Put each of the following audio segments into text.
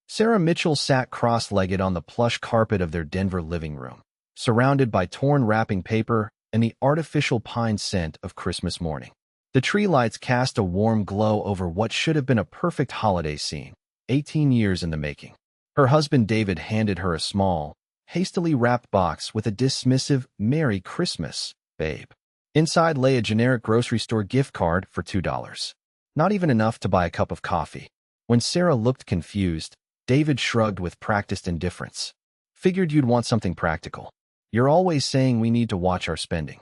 Sarah Mitchell sat cross-legged on the plush carpet of their Denver living room, surrounded by torn wrapping paper and the artificial pine scent of Christmas morning. The tree lights cast a warm glow over what should have been a perfect holiday scene, 18 years in the making. Her husband David handed her a small, hastily wrapped box with a dismissive "Merry Christmas, babe." Inside lay a generic grocery store gift card for $2. Not even enough to buy a cup of coffee. When Sarah looked confused, David shrugged with practiced indifference. "Figured you'd want something practical. You're always saying we need to watch our spending."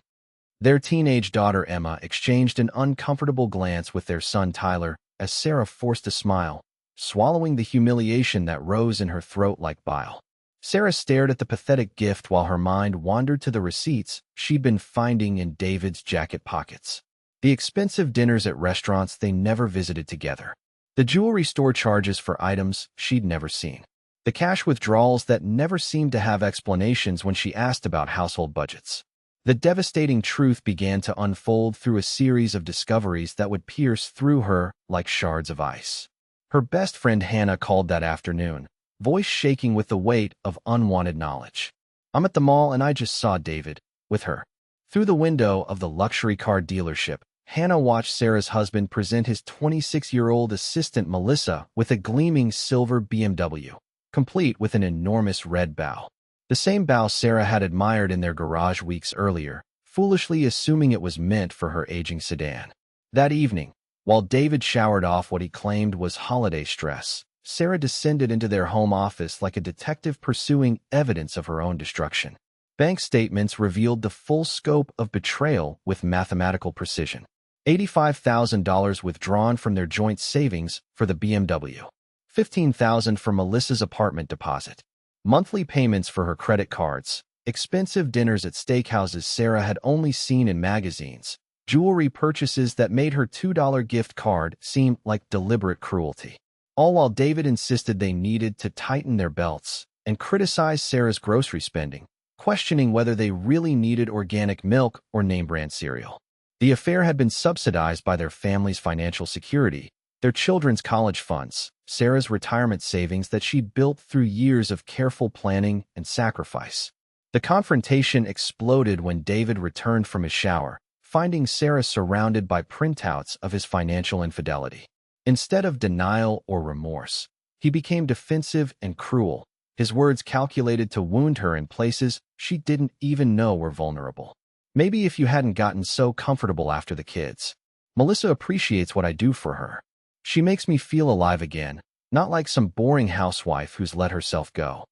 Their teenage daughter Emma exchanged an uncomfortable glance with their son Tyler as Sarah forced a smile, swallowing the humiliation that rose in her throat like bile. Sarah stared at the pathetic gift while her mind wandered to the receipts she'd been finding in David's jacket pockets. The expensive dinners at restaurants they never visited together. The jewelry store charges for items she'd never seen. The cash withdrawals that never seemed to have explanations when she asked about household budgets. The devastating truth began to unfold through a series of discoveries that would pierce through her like shards of ice. Her best friend Hannah called that afternoon, voice shaking with the weight of unwanted knowledge. "I'm at the mall and I just saw David with her." Through the window of the luxury car dealership, Hannah watched Sarah's husband present his 26-year-old assistant Melissa with a gleaming silver BMW, complete with an enormous red bow. The same bow Sarah had admired in their garage weeks earlier, foolishly assuming it was meant for her aging sedan. That evening, while David showered off what he claimed was holiday stress, Sarah descended into their home office like a detective pursuing evidence of her own destruction. Bank statements revealed the full scope of betrayal with mathematical precision. $85,000 withdrawn from their joint savings for the BMW. $15,000 for Melissa's apartment deposit. Monthly payments for her credit cards. Expensive dinners at steakhouses Sarah had only seen in magazines. Jewelry purchases that made her $2 gift card seem like deliberate cruelty. All while David insisted they needed to tighten their belts and criticized Sarah's grocery spending, questioning whether they really needed organic milk or name-brand cereal. The affair had been subsidized by their family's financial security, their children's college funds, Sarah's retirement savings that she'd built through years of careful planning and sacrifice. The confrontation exploded when David returned from his shower, finding Sarah surrounded by printouts of his financial infidelity. Instead of denial or remorse, he became defensive and cruel, his words calculated to wound her in places she didn't even know were vulnerable. "Maybe if you hadn't gotten so comfortable after the kids. Melissa appreciates what I do for her. She makes me feel alive again, not like some boring housewife who's let herself go."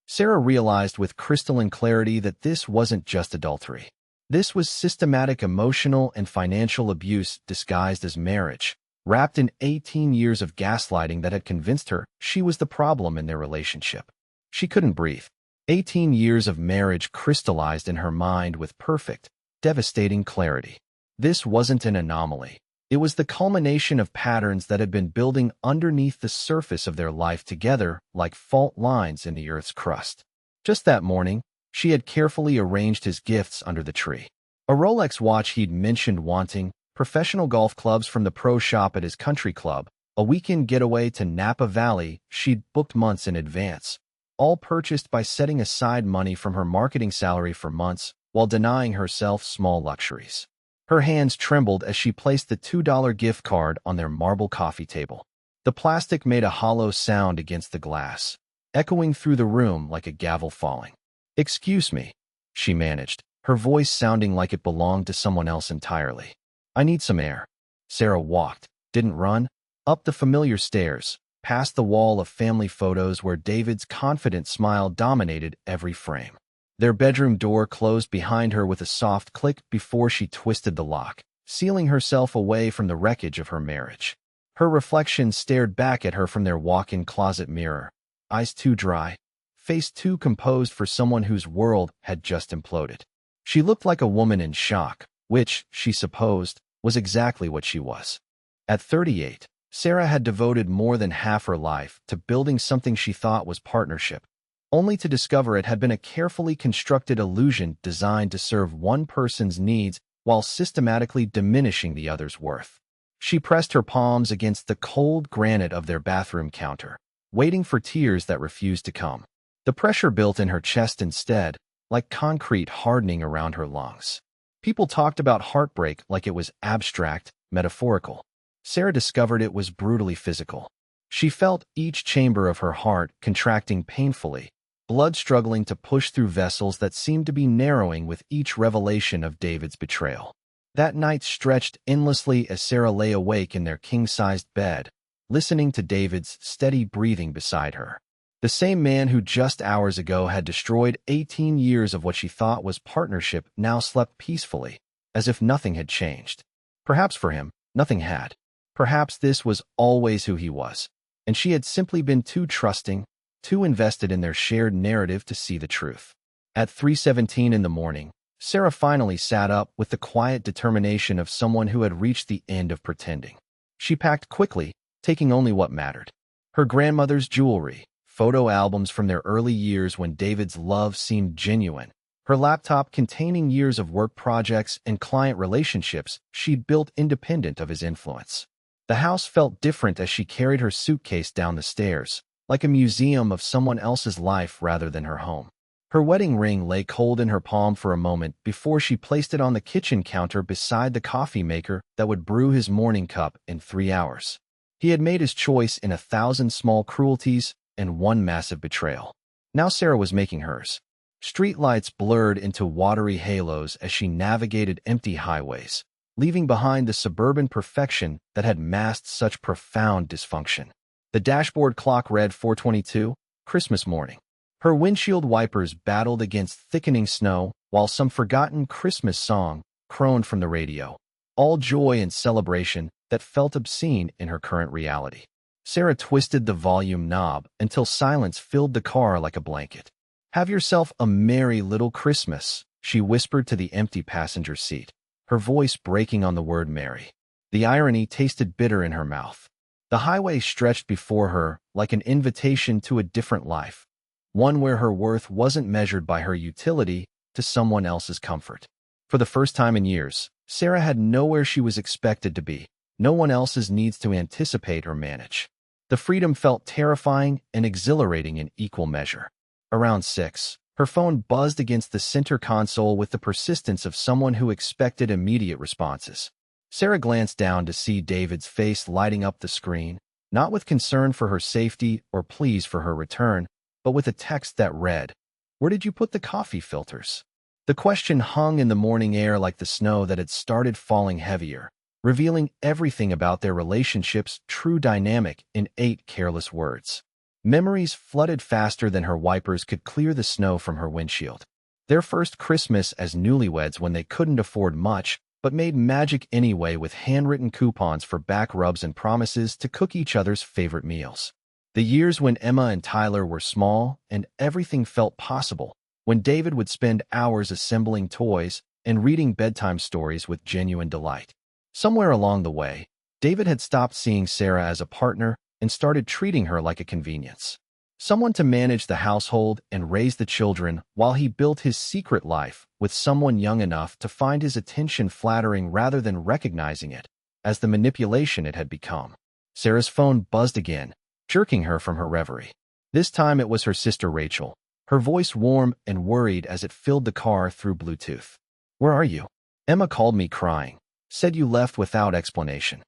Sarah realized with crystalline clarity that this wasn't just adultery. This was systematic emotional and financial abuse disguised as marriage, wrapped in 18 years of gaslighting that had convinced her she was the problem in their relationship. She couldn't breathe. 18 years of marriage crystallized in her mind with perfect, devastating clarity. This wasn't an anomaly. It was the culmination of patterns that had been building underneath the surface of their life together like fault lines in the earth's crust. Just that morning, she had carefully arranged his gifts under the tree. A Rolex watch he'd mentioned wanting, professional golf clubs from the pro shop at his country club, a weekend getaway to Napa Valley she'd booked months in advance, all purchased by setting aside money from her marketing salary for months while denying herself small luxuries. Her hands trembled as she placed the $2 gift card on their marble coffee table. The plastic made a hollow sound against the glass, echoing through the room like a gavel falling. "Excuse me," she managed, her voice sounding like it belonged to someone else entirely. "I need some air." Sarah walked, didn't run, up the familiar stairs, past the wall of family photos where David's confident smile dominated every frame. Their bedroom door closed behind her with a soft click before she twisted the lock, sealing herself away from the wreckage of her marriage. Her reflection stared back at her from their walk-in closet mirror, eyes too dry, face too composed for someone whose world had just imploded. She looked like a woman in shock, which, she supposed, was exactly what she was. At 38, Sarah had devoted more than half her life to building something she thought was partnership, only to discover it had been a carefully constructed illusion designed to serve one person's needs while systematically diminishing the other's worth. She pressed her palms against the cold granite of their bathroom counter, waiting for tears that refused to come. The pressure built in her chest instead, like concrete hardening around her lungs. People talked about heartbreak like it was abstract, metaphorical. Sarah discovered it was brutally physical. She felt each chamber of her heart contracting painfully, blood struggling to push through vessels that seemed to be narrowing with each revelation of David's betrayal. That night stretched endlessly as Sarah lay awake in their king-sized bed, listening to David's steady breathing beside her. The same man who just hours ago had destroyed 18 years of what she thought was partnership now slept peacefully, as if nothing had changed. Perhaps for him, nothing had. Perhaps this was always who he was, and she had simply been too trusting, too invested in their shared narrative to see the truth. At 3:17 in the morning, Sarah finally sat up with the quiet determination of someone who had reached the end of pretending. She packed quickly, taking only what mattered. Her grandmother's jewelry, photo albums from their early years when David's love seemed genuine, her laptop containing years of work projects and client relationships she'd built independent of his influence. The house felt different as she carried her suitcase down the stairs, like a museum of someone else's life rather than her home. Her wedding ring lay cold in her palm for a moment before she placed it on the kitchen counter beside the coffee maker that would brew his morning cup in 3 hours. He had made his choice in 1,000 small cruelties and one massive betrayal. Now Sarah was making hers. Streetlights blurred into watery halos as she navigated empty highways, leaving behind the suburban perfection that had masked such profound dysfunction. The dashboard clock read 4:22, Christmas morning. Her windshield wipers battled against thickening snow while some forgotten Christmas song crooned from the radio, all joy and celebration that felt obscene in her current reality. Sarah twisted the volume knob until silence filled the car like a blanket. "Have yourself a merry little Christmas," she whispered to the empty passenger seat, her voice breaking on the word merry. The irony tasted bitter in her mouth. The highway stretched before her like an invitation to a different life, one where her worth wasn't measured by her utility to someone else's comfort. For the first time in years, Sarah had nowhere she was expected to be, no one else's needs to anticipate or manage. The freedom felt terrifying and exhilarating in equal measure. Around 6, her phone buzzed against the center console with the persistence of someone who expected immediate responses. Sarah glanced down to see David's face lighting up the screen, not with concern for her safety or pleas for her return, but with a text that read, "Where did you put the coffee filters?" The question hung in the morning air like the snow that had started falling heavier, revealing everything about their relationship's true dynamic in 8 careless words. Memories flooded faster than her wipers could clear the snow from her windshield. Their first Christmas as newlyweds when they couldn't afford much, but made magic anyway with handwritten coupons for back rubs and promises to cook each other's favorite meals. The years when Emma and Tyler were small and everything felt possible, when David would spend hours assembling toys and reading bedtime stories with genuine delight. Somewhere along the way, David had stopped seeing Sarah as a partner and started treating her like a convenience. Someone to manage the household and raise the children while he built his secret life with someone young enough to find his attention flattering rather than recognizing it as the manipulation it had become. Sarah's phone buzzed again, jerking her from her reverie. This time it was her sister Rachel, her voice warm and worried as it filled the car through Bluetooth. "Where are you?" "Emma called me crying. Said you left without explanation."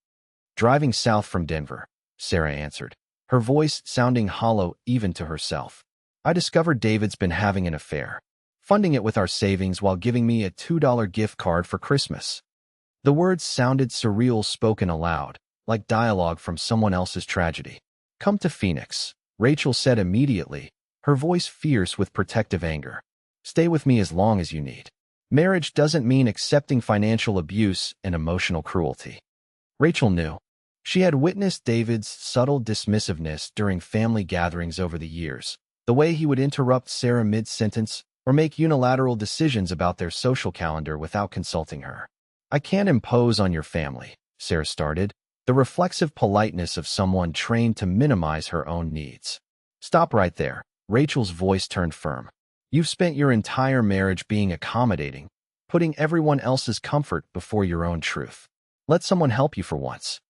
"Driving south from Denver," Sarah answered, her voice sounding hollow even to herself. "I discovered David's been having an affair, funding it with our savings while giving me a $2 gift card for Christmas." The words sounded surreal spoken aloud, like dialogue from someone else's tragedy. "Come to Phoenix," Rachel said immediately, her voice fierce with protective anger. "Stay with me as long as you need. Marriage doesn't mean accepting financial abuse and emotional cruelty." Rachel knew. She had witnessed David's subtle dismissiveness during family gatherings over the years, the way he would interrupt Sarah mid-sentence or make unilateral decisions about their social calendar without consulting her. "I can't impose on your family," Sarah started, the reflexive politeness of someone trained to minimize her own needs. "Stop right there," Rachel's voice turned firm. "You've spent your entire marriage being accommodating, putting everyone else's comfort before your own truth. Let someone help you for once."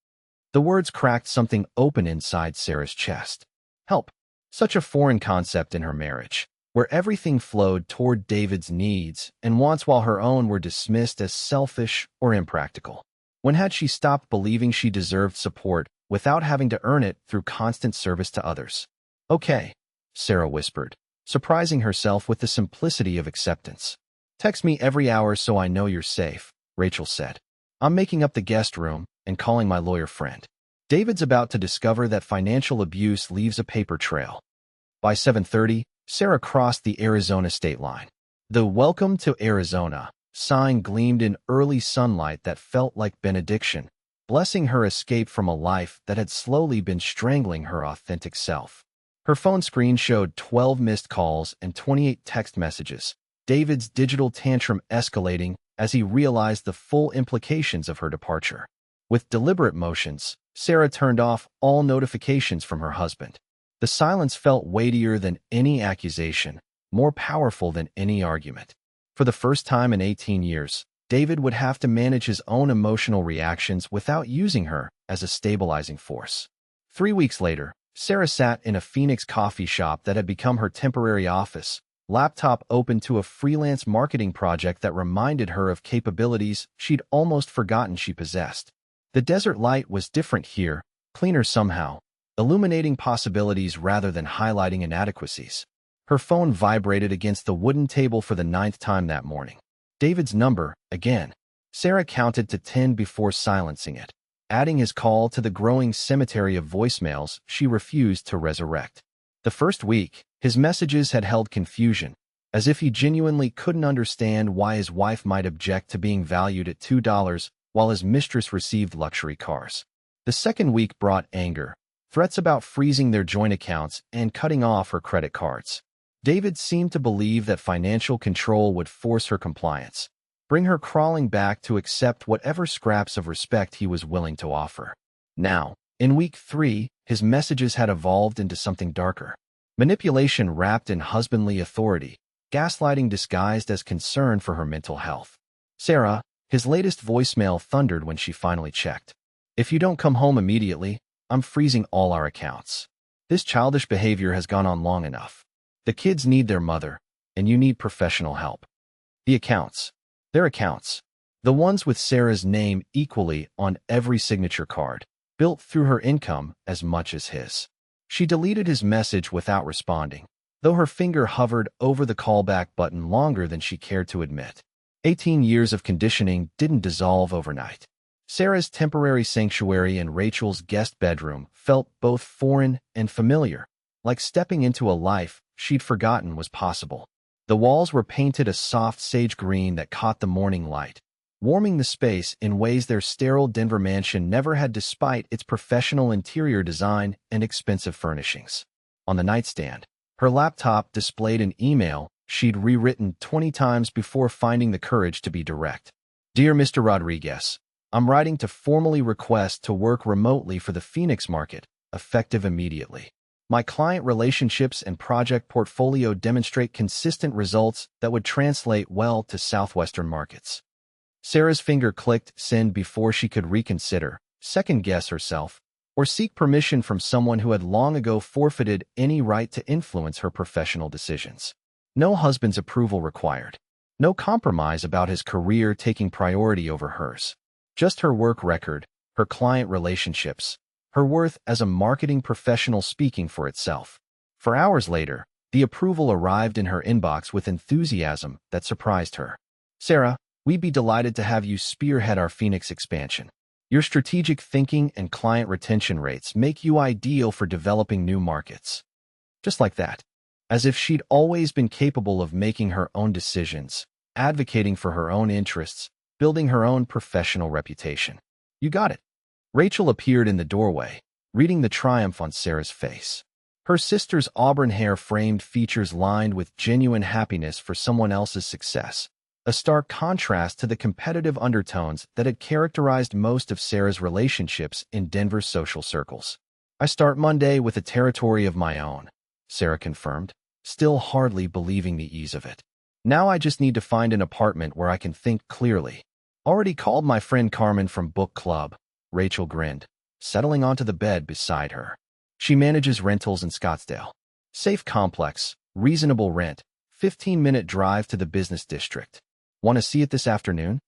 The words cracked something open inside Sarah's chest. Help. Such a foreign concept in her marriage, where everything flowed toward David's needs and wants while her own were dismissed as selfish or impractical. When had she stopped believing she deserved support without having to earn it through constant service to others? Okay, Sarah whispered, surprising herself with the simplicity of acceptance. Text me every hour so I know you're safe, Rachel said. I'm making up the guest room and calling my lawyer friend. David's about to discover that financial abuse leaves a paper trail. By 7:30, Sarah crossed the Arizona state line. The "Welcome to Arizona" sign gleamed in early sunlight that felt like benediction, blessing her escape from a life that had slowly been strangling her authentic self. Her phone screen showed 12 missed calls and 28 text messages, David's digital tantrum escalating as he realized the full implications of her departure. With deliberate motions, Sarah turned off all notifications from her husband. The silence felt weightier than any accusation, more powerful than any argument. For the first time in 18 years, David would have to manage his own emotional reactions without using her as a stabilizing force. 3 weeks later, Sarah sat in a Phoenix coffee shop that had become her temporary office, laptop open to a freelance marketing project that reminded her of capabilities she'd almost forgotten she possessed. The desert light was different here, cleaner somehow, illuminating possibilities rather than highlighting inadequacies. Her phone vibrated against the wooden table for the 9th time that morning. David's number, again. Sarah counted to 10 before silencing it, adding his call to the growing cemetery of voicemails she refused to resurrect. The first week, his messages had held confusion, as if he genuinely couldn't understand why his wife might object to being valued at $2 while his mistress received luxury cars. The second week brought anger, threats about freezing their joint accounts and cutting off her credit cards. David seemed to believe that financial control would force her compliance, bring her crawling back to accept whatever scraps of respect he was willing to offer. Now, in week 3, his messages had evolved into something darker. Manipulation wrapped in husbandly authority, gaslighting disguised as concern for her mental health. Sarah, his latest voicemail thundered when she finally checked. If you don't come home immediately, I'm freezing all our accounts. This childish behavior has gone on long enough. The kids need their mother, and you need professional help. The accounts. Their accounts. The ones with Sarah's name equally on every signature card, built through her income as much as his. She deleted his message without responding, though her finger hovered over the callback button longer than she cared to admit. 18 years of conditioning didn't dissolve overnight. Sarah's temporary sanctuary and Rachel's guest bedroom felt both foreign and familiar, like stepping into a life she'd forgotten was possible. The walls were painted a soft sage green that caught the morning light, warming the space in ways their sterile Denver mansion never had despite its professional interior design and expensive furnishings. On the nightstand, her laptop displayed an email she'd rewritten 20 times before finding the courage to be direct. Dear Mr. Rodriguez, I'm writing to formally request to work remotely for the Phoenix market, effective immediately. My client relationships and project portfolio demonstrate consistent results that would translate well to Southwestern markets. Sarah's finger clicked send before she could reconsider, second-guess herself, or seek permission from someone who had long ago forfeited any right to influence her professional decisions. No husband's approval required. No compromise about his career taking priority over hers. Just her work record, her client relationships, her worth as a marketing professional speaking for itself. For hours later, the approval arrived in her inbox with enthusiasm that surprised her. Sarah, we'd be delighted to have you spearhead our Phoenix expansion. Your strategic thinking and client retention rates make you ideal for developing new markets. Just like that. As if she'd always been capable of making her own decisions, advocating for her own interests, building her own professional reputation. You got it. Rachel appeared in the doorway, reading the triumph on Sarah's face. Her sister's auburn hair framed features lined with genuine happiness for someone else's success, a stark contrast to the competitive undertones that had characterized most of Sarah's relationships in Denver's social circles. I start Monday with a territory of my own, Sarah confirmed, still hardly believing the ease of it. Now I just need to find an apartment where I can think clearly. Already called my friend Carmen from book club, Rachel grinned, settling onto the bed beside her. She manages rentals in Scottsdale. Safe complex, reasonable rent, 15-minute drive to the business district. Want to see it this afternoon?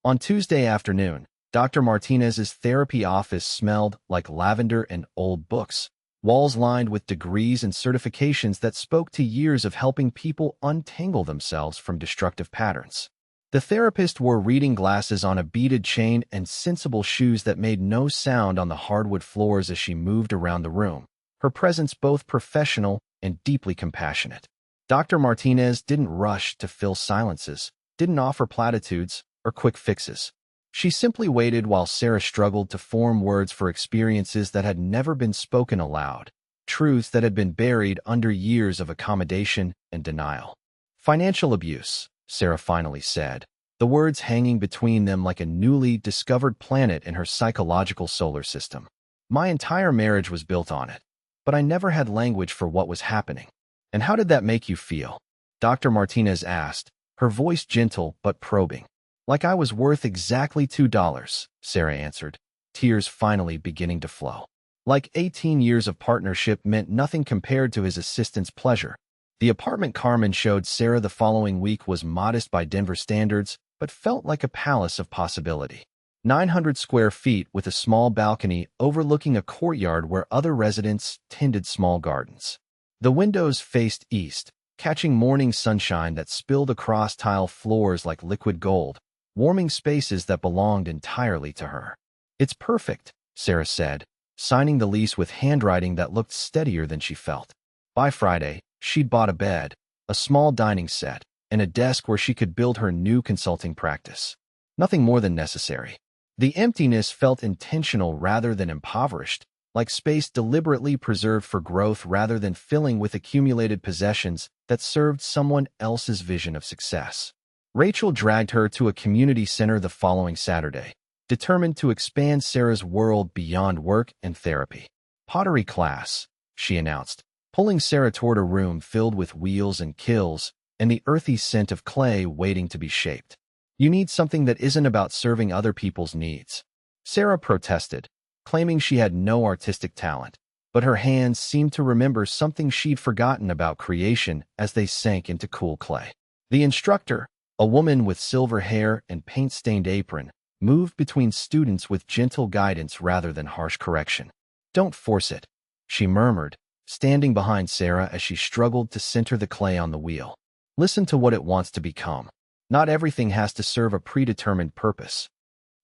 On Tuesday afternoon, Dr. Martinez's therapy office smelled like lavender and old books, walls lined with degrees and certifications that spoke to years of helping people untangle themselves from destructive patterns. The therapist wore reading glasses on a beaded chain and sensible shoes that made no sound on the hardwood floors as she moved around the room, her presence both professional and deeply compassionate. Dr. Martinez didn't rush to fill silences, didn't offer platitudes or quick fixes. She simply waited while Sarah struggled to form words for experiences that had never been spoken aloud, truths that had been buried under years of accommodation and denial. Financial abuse, Sarah finally said, the words hanging between them like a newly discovered planet in her psychological solar system. My entire marriage was built on it, but I never had language for what was happening. And how did that make you feel? Dr. Martinez asked, her voice gentle but probing. Like I was worth exactly $2, Sarah answered, tears finally beginning to flow. Like 18 years of partnership meant nothing compared to his assistant's pleasure. The apartment Carmen showed Sarah the following week was modest by Denver standards, but felt like a palace of possibility. 900 square feet with a small balcony overlooking a courtyard where other residents tended small gardens. The windows faced east, catching morning sunshine that spilled across tile floors like liquid gold, warming spaces that belonged entirely to her. It's perfect, Sarah said, signing the lease with handwriting that looked steadier than she felt. By Friday, she'd bought a bed, a small dining set, and a desk where she could build her new consulting practice. Nothing more than necessary. The emptiness felt intentional rather than impoverished, like space deliberately preserved for growth rather than filling with accumulated possessions that served someone else's vision of success. Rachel dragged her to a community center the following Saturday, determined to expand Sarah's world beyond work and therapy. Pottery class, she announced, pulling Sarah toward a room filled with wheels and kilns and the earthy scent of clay waiting to be shaped. You need something that isn't about serving other people's needs. Sarah protested, claiming she had no artistic talent, but her hands seemed to remember something she'd forgotten about creation as they sank into cool clay. The instructor, a woman with silver hair and paint-stained apron, moved between students with gentle guidance rather than harsh correction. Don't force it, she murmured, standing behind Sarah as she struggled to center the clay on the wheel. Listen to what it wants to become. Not everything has to serve a predetermined purpose.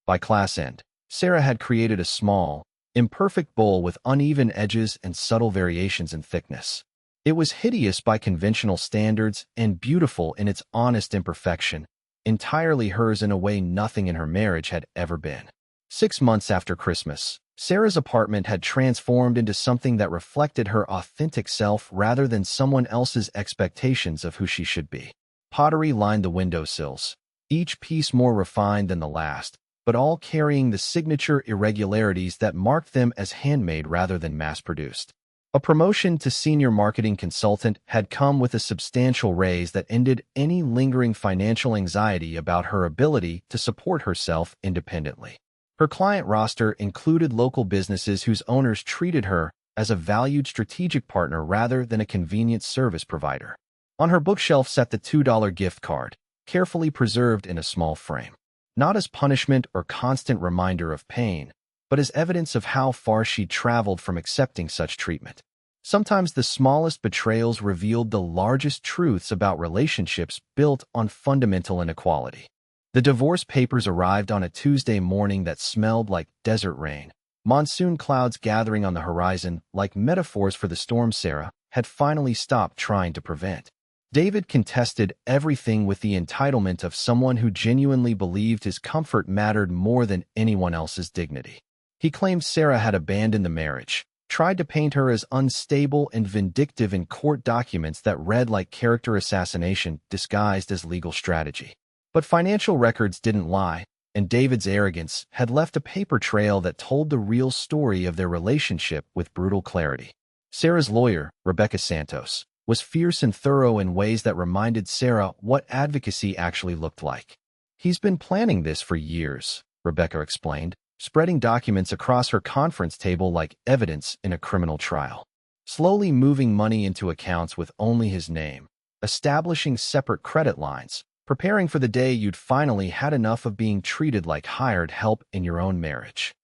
By class end, Sarah had created a small, imperfect bowl with uneven edges and subtle variations in thickness. It was hideous by conventional standards and beautiful in its honest imperfection, entirely hers in a way nothing in her marriage had ever been. 6 months after Christmas, Sarah's apartment had transformed into something that reflected her authentic self rather than someone else's expectations of who she should be. Pottery lined the windowsills, each piece more refined than the last, but all carrying the signature irregularities that marked them as handmade rather than mass-produced. A promotion to senior marketing consultant had come with a substantial raise that ended any lingering financial anxiety about her ability to support herself independently. Her client roster included local businesses whose owners treated her as a valued strategic partner rather than a convenient service provider. On her bookshelf sat the $2 gift card, carefully preserved in a small frame. Not as punishment or constant reminder of pain, but as evidence of how far she'd traveled from accepting such treatment. Sometimes the smallest betrayals revealed the largest truths about relationships built on fundamental inequality. The divorce papers arrived on a Tuesday morning that smelled like desert rain. Monsoon clouds gathering on the horizon, like metaphors for the storm Sarah had finally stopped trying to prevent. David contested everything with the entitlement of someone who genuinely believed his comfort mattered more than anyone else's dignity. He claimed Sarah had abandoned the marriage, tried to paint her as unstable and vindictive in court documents that read like character assassination disguised as legal strategy. But financial records didn't lie, and David's arrogance had left a paper trail that told the real story of their relationship with brutal clarity. Sarah's lawyer, Rebecca Santos, was fierce and thorough in ways that reminded Sarah what advocacy actually looked like. He's been planning this for years, Rebecca explained, spreading documents across her conference table like evidence in a criminal trial. Slowly moving money into accounts with only his name, establishing separate credit lines, preparing for the day you'd finally had enough of being treated like hired help in your own marriage.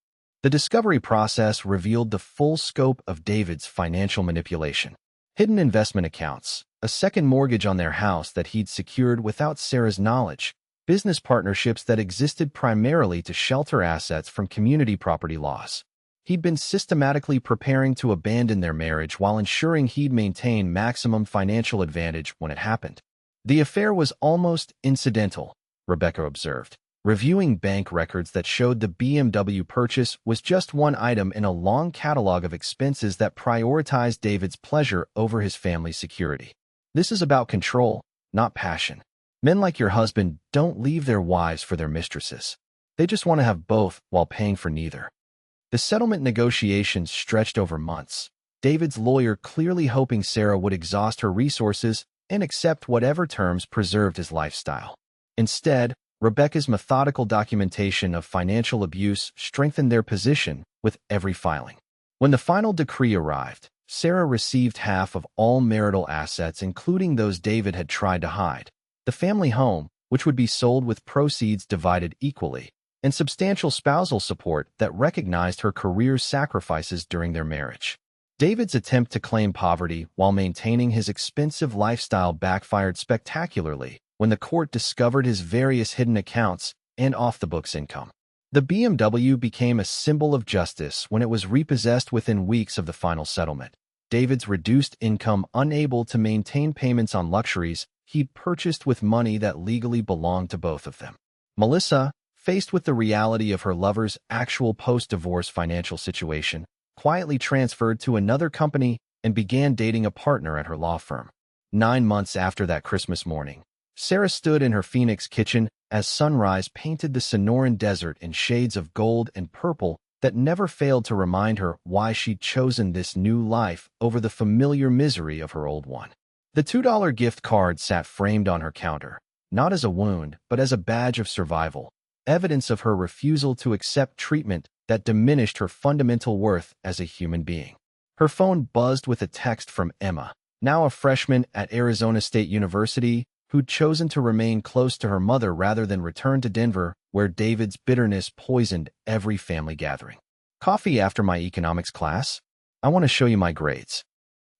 The discovery process revealed the full scope of David's financial manipulation. Hidden investment accounts, a second mortgage on their house that he'd secured without Sarah's knowledge, business partnerships that existed primarily to shelter assets from community property laws. He'd been systematically preparing to abandon their marriage while ensuring he'd maintain maximum financial advantage when it happened. The affair was almost incidental, Rebecca observed, reviewing bank records that showed the BMW purchase was just one item in a long catalog of expenses that prioritized David's pleasure over his family's security. This is about control, not passion. Men like your husband don't leave their wives for their mistresses. They just want to have both while paying for neither. The settlement negotiations stretched over months, David's lawyer clearly hoping Sarah would exhaust her resources and accept whatever terms preserved his lifestyle. Instead, Rebecca's methodical documentation of financial abuse strengthened their position with every filing. When the final decree arrived, Sarah received half of all marital assets, including those David had tried to hide, the family home, which would be sold with proceeds divided equally, and substantial spousal support that recognized her career sacrifices during their marriage. David's attempt to claim poverty while maintaining his expensive lifestyle backfired spectacularly when the court discovered his various hidden accounts and off-the-books income. The BMW became a symbol of justice when it was repossessed within weeks of the final settlement. David's reduced income unable to maintain payments on luxuries he'd purchased with money that legally belonged to both of them. Melissa, faced with the reality of her lover's actual post-divorce financial situation, quietly transferred to another company and began dating a partner at her law firm. 9 months after that Christmas morning, Sarah stood in her Phoenix kitchen as sunrise painted the Sonoran desert in shades of gold and purple that never failed to remind her why she'd chosen this new life over the familiar misery of her old one. The $2 gift card sat framed on her counter, not as a wound, but as a badge of survival, evidence of her refusal to accept treatment that diminished her fundamental worth as a human being. Her phone buzzed with a text from Emma, now a freshman at Arizona State University, who'd chosen to remain close to her mother rather than return to Denver, where David's bitterness poisoned every family gathering. Coffee after my economics class? I want to show you my grades.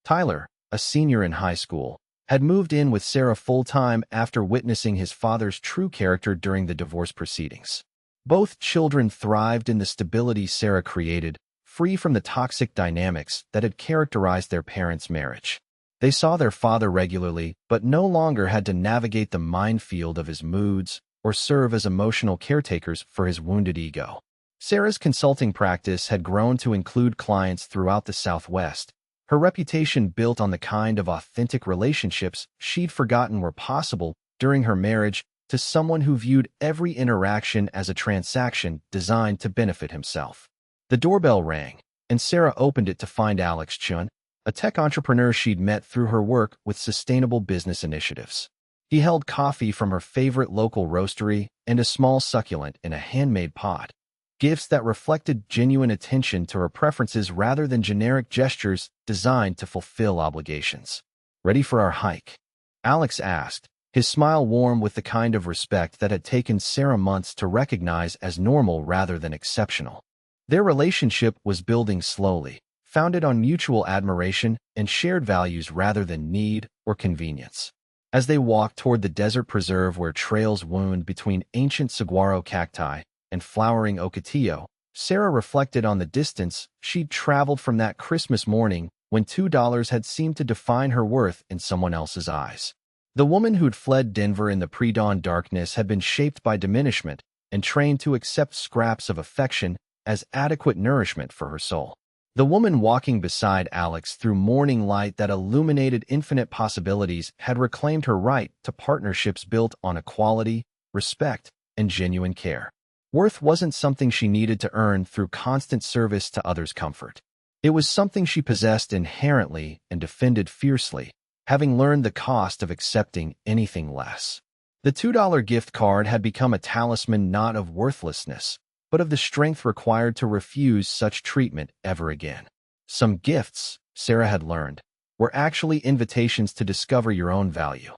Tyler, a senior in high school, had moved in with Sarah full-time after witnessing his father's true character during the divorce proceedings. Both children thrived in the stability Sarah created, free from the toxic dynamics that had characterized their parents' marriage. They saw their father regularly, but no longer had to navigate the minefield of his moods or serve as emotional caretakers for his wounded ego. Sarah's consulting practice had grown to include clients throughout the Southwest, her reputation built on the kind of authentic relationships she'd forgotten were possible during her marriage to someone who viewed every interaction as a transaction designed to benefit himself. The doorbell rang, and Sarah opened it to find Alex Chun, a tech entrepreneur she'd met through her work with sustainable business initiatives. He held coffee from her favorite local roastery and a small succulent in a handmade pot, gifts that reflected genuine attention to her preferences rather than generic gestures designed to fulfill obligations. "Ready for our hike?" Alex asked, his smile warm with the kind of respect that had taken Sarah months to recognize as normal rather than exceptional. Their relationship was building slowly, founded on mutual admiration and shared values rather than need or convenience. As they walked toward the desert preserve where trails wound between ancient saguaro cacti and flowering ocotillo, Sarah reflected on the distance she'd traveled from that Christmas morning when $2 had seemed to define her worth in someone else's eyes. The woman who'd fled Denver in the pre-dawn darkness had been shaped by diminishment and trained to accept scraps of affection as adequate nourishment for her soul. The woman walking beside Alex through morning light that illuminated infinite possibilities had reclaimed her right to partnerships built on equality, respect, and genuine care. Worth wasn't something she needed to earn through constant service to others' comfort. It was something she possessed inherently and defended fiercely, having learned the cost of accepting anything less. The $2 gift card had become a talisman not of worthlessness, but of the strength required to refuse such treatment ever again. Some gifts, Sarah had learned, were actually invitations to discover your own value.